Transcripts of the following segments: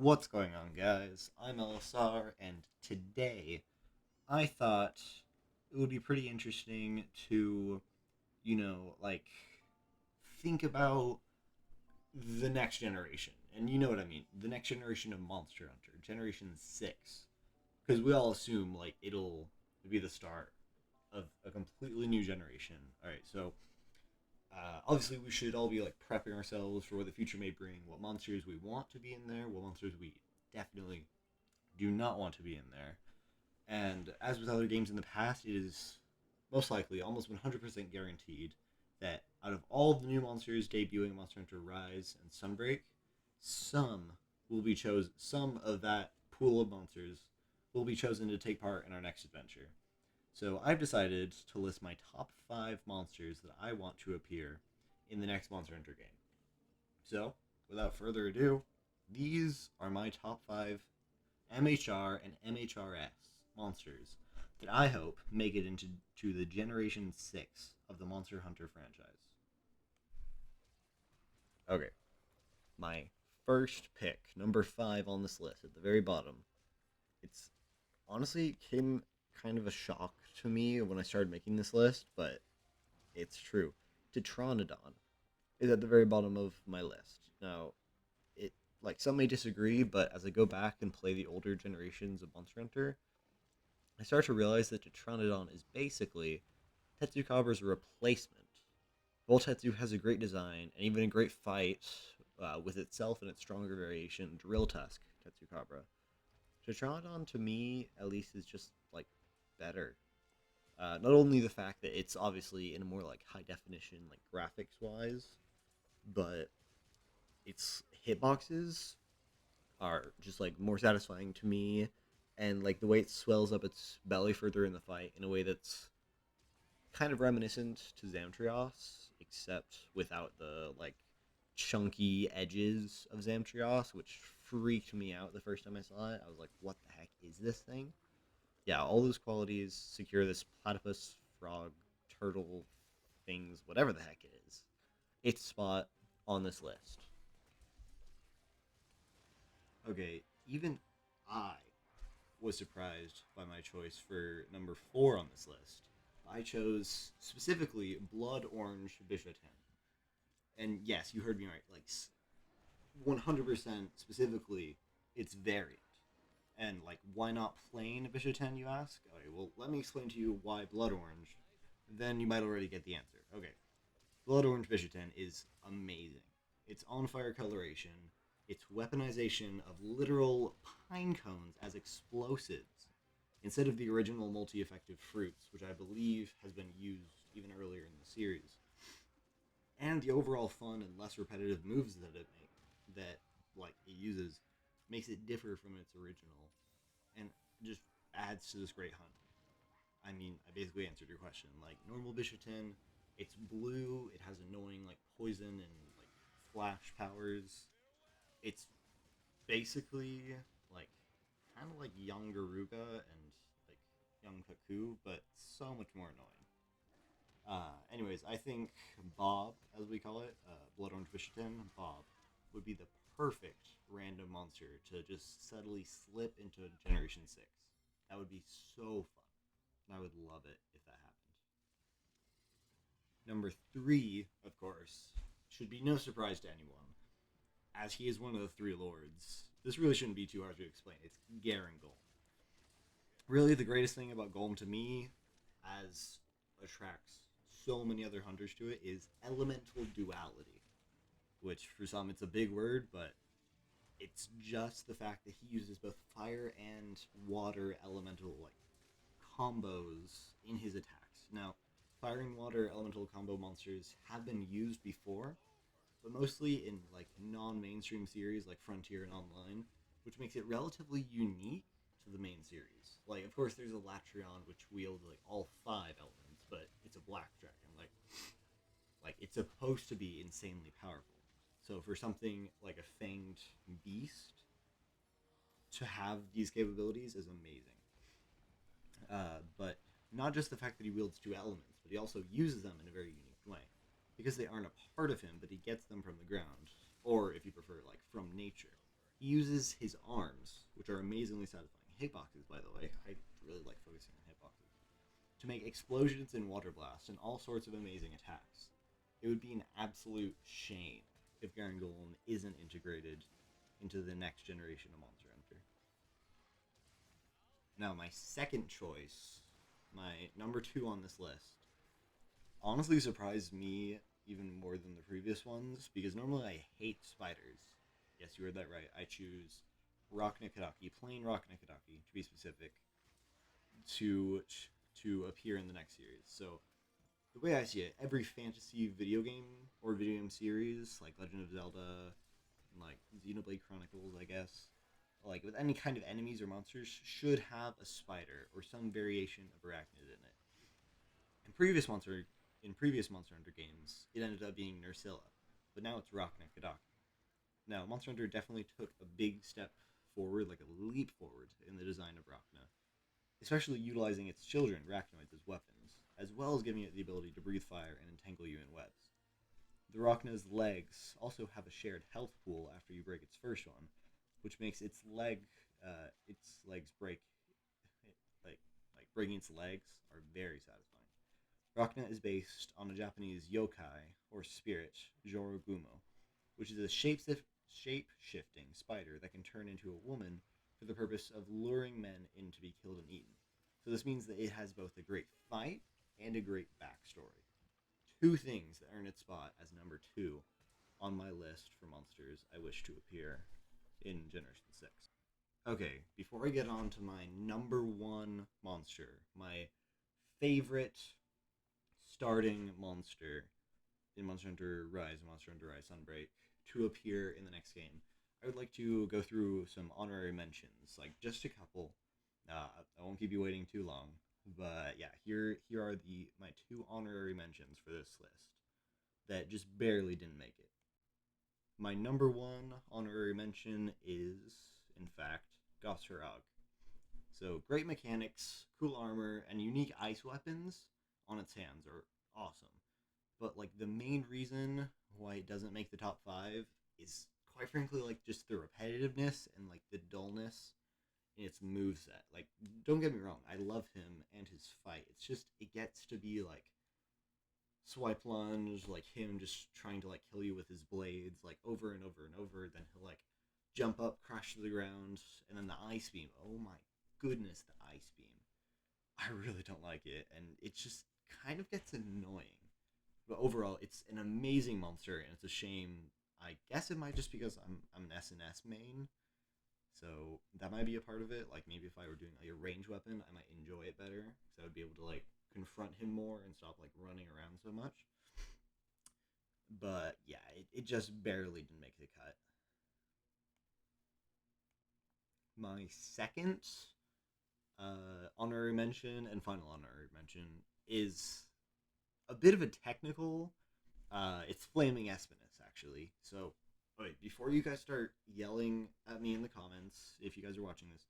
What's going on, guys? I'm LSR, and today I thought it would be pretty interesting to, like, think about the next generation. And you know what I mean? The next generation of Monster Hunter, Generation 6. Because we all assume, like, it'll be the start of a completely new generation. Alright, so obviously we should all be, like, prepping ourselves for what the future may bring, what monsters we want to be in there, what monsters we definitely do not want to be in there. And as with other games in the past, it is most likely almost 100% guaranteed that out of all of the new monsters debuting in Monster Hunter Rise and Sunbreak, some will be chosen. Some of that pool of monsters will be chosen to take part in our next adventure. So I've decided to list my top 5 monsters that I want to appear in the next Monster Hunter game. So, without further ado, these are my top 5 MHR and MHRS monsters that I hope make it into the Generation 6 of the Monster Hunter franchise. Okay, my first pick, number 5 on this list, at the very bottom. It's honestly came kind of a shock to me when I started making this list, but it's true. Tetranodon is at the very bottom of my list. Now, it like some may disagree, but as I go back and play the older generations of Monster Hunter, I start to realize that Tetranodon is basically Tetsukabra's replacement. Voltetsu has a great design and even a great fight with itself and its stronger variation, Drill Tusk Tetsukabra. Tetranodon, to me, at least, is just, like, better. Not only the fact that it's obviously in a more, like, high definition, like, graphics wise, but its hitboxes are just, like, more satisfying to me, and, like, the way it swells up its belly further in the fight in a way that's kind of reminiscent to Zamtrios, except without the, like, chunky edges of Zamtrios, which freaked me out the first time I saw it. I was like, what the heck is this thing? Yeah, all those qualities secure this platypus, frog, turtle, things, whatever the heck it is, its spot on this list. Okay, even I was surprised by my choice for number 4 on this list. I chose specifically Blood Orange Bishoten. And yes, you heard me right. Like 100% specifically, it's variant. And like, why not plain Bishoten, you ask? Okay, well, let me explain to you why Blood Orange. Then you might already get the answer. Okay, Blood Orange Bishoten is amazing. Its on fire coloration, its weaponization of literal pine cones as explosives, instead of the original multi effective fruits, which I believe has been used even earlier in the series, and the overall fun and less repetitive moves that like it uses makes it differ from its original and just adds to this great hunt. I mean, I basically answered your question. Like normal Bishoten, it's blue, it has annoying like poison and like flash powers. It's basically like kind of like young Garuga and like young Kaku, but so much more annoying. Anyways, I think Bob, as we call it, Blood Orange Bishoten, Bob, would be the perfect random monster to just subtly slip into Generation 6. That would be so fun. And I would love it if that happened. Number 3, of course, should be no surprise to anyone, as he is one of the 3 lords. This really shouldn't be too hard to explain. It's Garen Golem. Really, the greatest thing about Golem to me, as attracts so many other hunters to it, is elemental duality. Which, for some, it's a big word, but it's just the fact that he uses both fire and water elemental like combos in his attacks. Now, fire and water elemental combo monsters have been used before, but mostly in like non-mainstream series like Frontier and Online, which makes it relatively unique to the main series. Like, of course, there's a Latreon which wields like all 5 elements, but it's a black dragon. Like it's supposed to be insanely powerful. So for something like a fanged beast to have these capabilities is amazing. But not just the fact that he wields 2 elements, but he also uses them in a very unique way. Because they aren't a part of him, but he gets them from the ground, or if you prefer, like from nature. He uses his arms, which are amazingly satisfying hitboxes, by the way. I really like focusing on hitboxes, to make explosions and water blasts and all sorts of amazing attacks. It would be an absolute shame if Garen Golem isn't integrated into the next generation of Monster Hunter. Now, my second choice, my number 2 on this list, honestly surprised me even more than the previous ones, because normally I hate spiders. Yes, you heard that right. I choose Rock Nikodaki, plain Rock Nikodaki, to be specific, to to appear in the next series. So the way I see it, every fantasy video game or video game series, like Legend of Zelda, and like Xenoblade Chronicles, I guess, like with any kind of enemies or monsters, should have a spider or some variation of arachnid in it. In previous Monster Hunter games, it ended up being Nursilla, but now it's Rock Nikodaki. Now, Monster Hunter definitely took a big step forward, like a leap forward, in the design of Rachna, especially utilizing its children, Rachnoids, as weapons, as well as giving it the ability to breathe fire and entangle you in webs. The Rachna's legs also have a shared health pool after you break its first one, which makes its legs break, like breaking its legs are very satisfying. Rachna is based on a Japanese yokai, or spirit, Jorogumo, which is a shape-shifting spider that can turn into a woman for the purpose of luring men in to be killed and eaten. So this means that it has both a great fight and a great backstory. Two things that earn its spot as number 2 on my list for monsters I wish to appear in Generation 6. Okay, before I get on to my number 1 monster, my favorite starting monster in Monster Hunter Rise and Monster Hunter Rise Sunbreak to appear in the next game, I would like to go through some honorary mentions, like just a couple. I won't keep you waiting too long, but yeah, here are my 2 honorary mentions for this list that just barely didn't make it. My number 1 honorary mention is, in fact, Goss Harag. So great mechanics, cool armor, and unique ice weapons on its hands are awesome. But like the main reason why it doesn't make the top 5 is quite frankly like just the repetitiveness and like the dullness in its moveset. Like, don't get me wrong, I love him and his fight. It's just it gets to be like swipe lunge, like him just trying to like kill you with his blades like over and over and over. Then he'll like jump up, crash to the ground, and then the ice beam. Oh my goodness, the ice beam. I really don't like it, and it just kind of gets annoying. But overall, it's an amazing monster, and it's a shame. I guess it might just because I'm an SNS main, so that might be a part of it. Like maybe if I were doing like a range weapon, I might enjoy it better because I would be able to like confront him more and stop like running around so much. But yeah, it just barely didn't make the cut. My second honorary mention and final honorary mention is a bit of a technical. It's Flaming Espinus, actually. So, wait, before you guys start yelling at me in the comments, if you guys are watching this,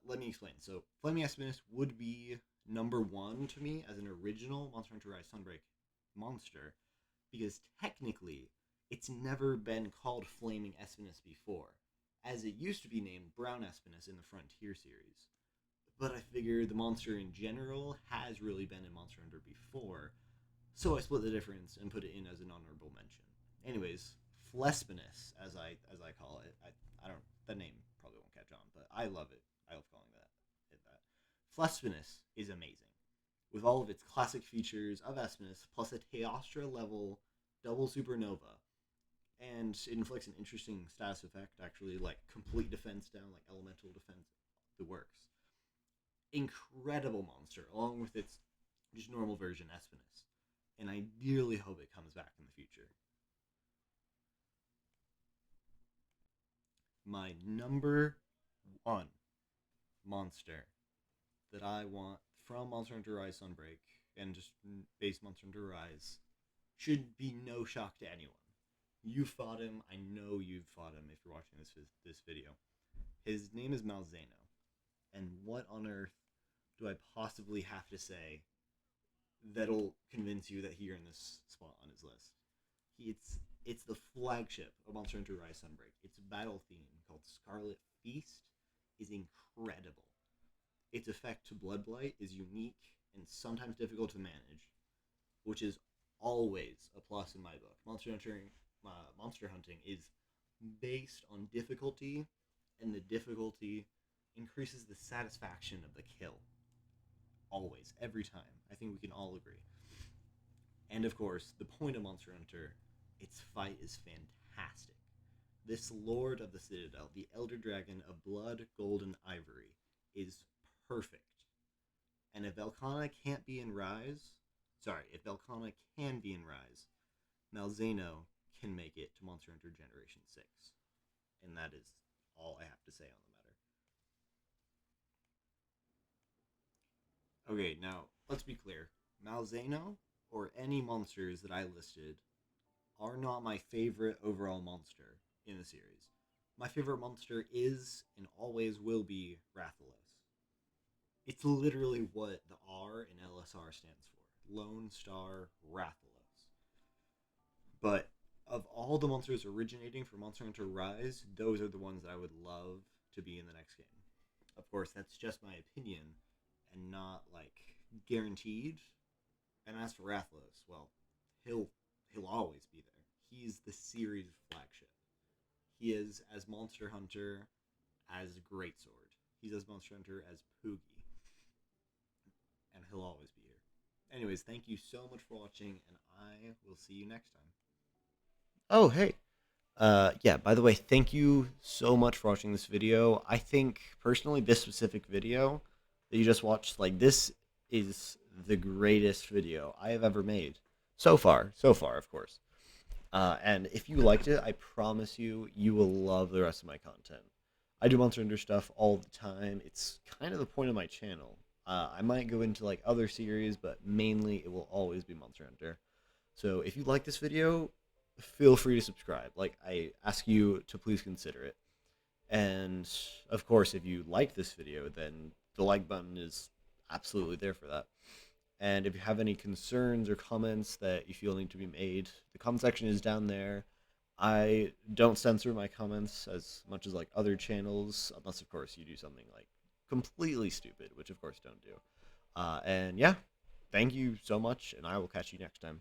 let me explain. So, Flaming Espinus would be number 1 to me as an original Monster Hunter Rise Sunbreak monster, because technically, it's never been called Flaming Espinus before, as it used to be named Brown Espinus in the Frontier series. But I figure the monster in general has really been in Monster Hunter before, so I split the difference and put it in as an honorable mention. Anyways, Flespinus, as I call it, I don't, that name probably won't catch on, but I love it. I love calling that. Flespinus is amazing, with all of its classic features of Espinus, plus a Teostra level double supernova, and it inflicts an interesting status effect, actually, like complete defense down, like elemental defense, the works. Incredible monster, along with its just normal version Espinus, and I dearly hope it comes back in the future. My number 1 monster that I want from Monster Hunter Rise Sunbreak and just base Monster Hunter Rise should be no shock to anyone. You fought him. I know you've fought him if you're watching this video. His name is Malzeno, and what on earth do I possibly have to say that'll convince you that he earned this spot on his list? It's It's the flagship of Monster Hunter Rise Sunbreak. Its battle theme, called Scarlet Feast, is incredible. Its effect to Blood Blight is unique and sometimes difficult to manage, which is always a plus in my book. Monster hunting is based on difficulty, and the difficulty increases the satisfaction of the kill. Always, every time. I think we can all agree. And of course, the point of Monster Hunter, its fight is fantastic. This Lord of the Citadel, the Elder Dragon of Blood, Gold, and Ivory, is perfect. And if Velkhana can't be in Rise, if Velkhana can be in Rise, Malzeno can make it to Monster Hunter Generation 6. And that is all I have to say on the matter. Okay, now, let's be clear. Malzeno, or any monsters that I listed, are not my favorite overall monster in the series. My favorite monster is, and always will be, Rathalos. It's literally what the R in LSR stands for. Lone Star Rathalos. But of all the monsters originating from Monster Hunter Rise, those are the ones that I would love to be in the next game. Of course, that's just my opinion and not like guaranteed. And as for Rathalos, well, he'll always be there. He's the series flagship. He is as Monster Hunter as Greatsword. He's as Monster Hunter as Poogie. And he'll always be here. Anyways, thank you so much for watching, and I will see you next time. Oh, hey. Yeah, by the way, thank you so much for watching this video. I think, personally, this specific video that you just watched, like, this is the greatest video I have ever made. So far, of course. And if you liked it, I promise you, you will love the rest of my content. I do Monster Hunter stuff all the time. It's kind of the point of my channel. I might go into like other series, but mainly it will always be Monster Hunter. So if you like this video, feel free to subscribe. Like, I ask you to please consider it. And of course, if you like this video, then the like button is absolutely there for that. And if you have any concerns or comments that you feel need to be made, the comment section is down there. I don't censor my comments as much as like other channels, unless of course you do something like completely stupid, which of course don't do. And yeah, thank you so much, and I will catch you next time.